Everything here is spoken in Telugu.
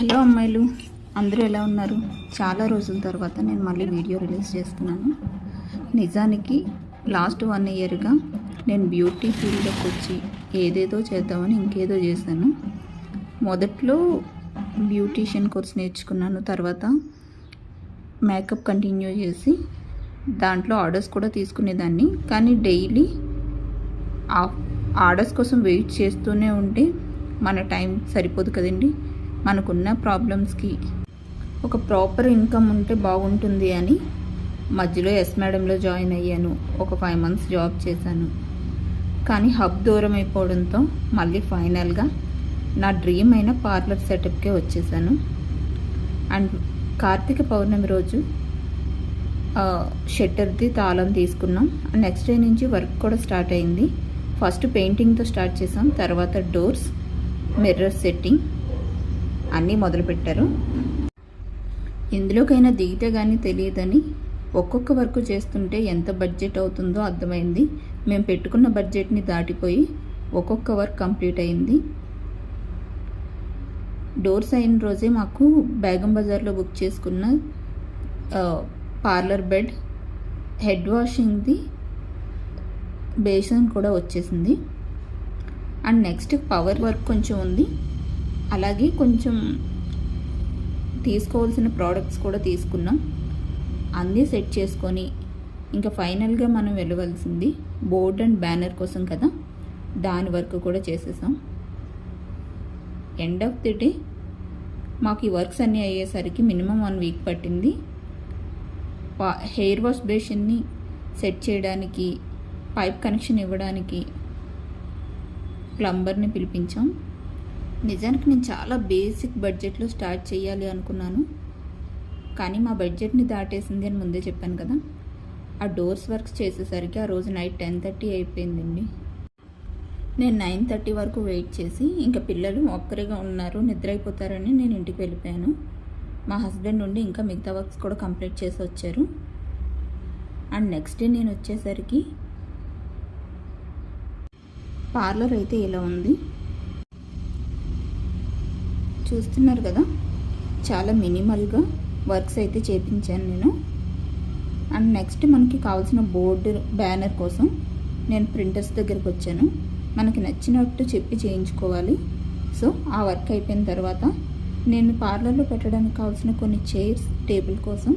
హలో అమ్మాయిలు, అందరూ ఎలా ఉన్నారు? చాలా రోజుల తర్వాత నేను మళ్ళీ వీడియో రిలీజ్ చేస్తున్నాను. నిజానికి లాస్ట్ 1 ఇయర్గా నేను బ్యూటీ ఫీల్డ్లోకి వచ్చి ఏదేదో చేద్దామని ఇంకేదో చేశాను. మొదట్లో బ్యూటీషియన్ కోర్స్ నేర్చుకున్నాను. తర్వాత మేకప్ కంటిన్యూ చేసి దాంట్లో ఆర్డర్స్ కూడా తీసుకునేదాన్ని. కానీ డైలీ ఆర్డర్స్ కోసం వెయిట్ చేస్తూనే ఉంటే మన టైం సరిపోదు కదండి. మనకున్న ప్రాబ్లమ్స్కి ఒక ప్రాపర్ ఇన్కమ్ ఉంటే బాగుంటుంది అని మధ్యలో ఎస్ మేడంలో జాయిన్ అయ్యాను. ఒక 5 months జాబ్ చేశాను. కానీ హబ్ దూరం అయిపోవడంతో మళ్ళీ ఫైనల్గా నా డ్రీమ్ అయిన పార్లర్ సెటప్కే వచ్చేసాను. అండ్ కార్తీక పౌర్ణమి రోజు షట్టర్ది తాళం తీసుకున్నాం. నెక్స్ట్ డే నుంచి వర్క్ కూడా స్టార్ట్ అయింది. ఫస్ట్ పెయింటింగ్తో స్టార్ట్ చేసాం. తర్వాత డోర్స్, మిర్రర్ సెట్టింగ్ అన్నీ మొదలుపెట్టారు. ఎందులోకైనా దిగితే కానీ తెలియదని ఒక్కొక్క వర్క్ చేస్తుంటే ఎంత బడ్జెట్ అవుతుందో అర్థమైంది. మేము పెట్టుకున్న బడ్జెట్ని దాటిపోయి ఒక్కొక్క వర్క్ కంప్లీట్ అయింది. డోర్స్ అయిన రోజే మాకు బేగం బజార్లో బుక్ చేసుకున్న పార్లర్ బెడ్, హెడ్ వాషింగ్ది బేసిన్ కూడా వచ్చేసింది. అండ్ నెక్స్ట్ పవర్ వర్క్ కొంచెం ఉంది. అలాగే కొంచెం తీసుకోవాల్సిన ప్రోడక్ట్స్ కూడా తీసుకున్నాం. అన్నీ సెట్ చేసుకొని ఇంకా ఫైనల్గా మనం వెళ్ళవలసింది బోర్డ్ అండ్ బ్యానర్ కోసం కదా, దాని వర్క్ కూడా చేసేసాం. ఎండ్ ఆఫ్ ది డే మాకు ఈ వర్క్స్ అన్నీ అయ్యేసరికి మినిమం 1 week పట్టింది. హెయిర్ వాష్ బేసిన్ని సెట్ చేయడానికి, పైప్ కనెక్షన్ ఇవ్వడానికి ప్లంబర్ని పిలిపించాం. నిజానికి నేను చాలా బేసిక్ బడ్జెట్లో స్టార్ట్ చేయాలి అనుకున్నాను. కానీ మా బడ్జెట్ని దాటేసింది అని ముందే చెప్పాను కదా. ఆ డోర్స్ వర్క్స్ చేసేసరికి ఆ రోజు నైట్ 10:30 అయిపోయిందండి. నేను 9:30 వరకు వెయిట్ చేసి ఇంకా పిల్లలు ఒక్కరిగా ఉన్నారు, నిద్ర అయిపోతారని నేను ఇంటికి వెళ్ళిపోయాను. మా హస్బెండ్ ఉండి ఇంకా మిగతా వర్క్స్ కూడా కంప్లీట్ చేసి వచ్చారు. అండ్ నెక్స్ట్ డే నేను వచ్చేసరికి పార్లర్ అయితే ఇలా ఉంది. చూస్తున్నారు కదా, చాలా మినిమల్గా వర్క్స్ అయితే చేయించాను నేను. అండ్ నెక్స్ట్ మనకి కావాల్సిన బోర్డు, బ్యానర్ కోసం నేను ప్రింటర్స్ దగ్గరికి వచ్చాను. మనకి నచ్చినట్టు చెప్పి చేయించుకోవాలి. సో ఆ వర్క్ అయిపోయిన తర్వాత నేను పార్లర్లో పెట్టడానికి కావాల్సిన కొన్ని చైర్స్, టేబుల్ కోసం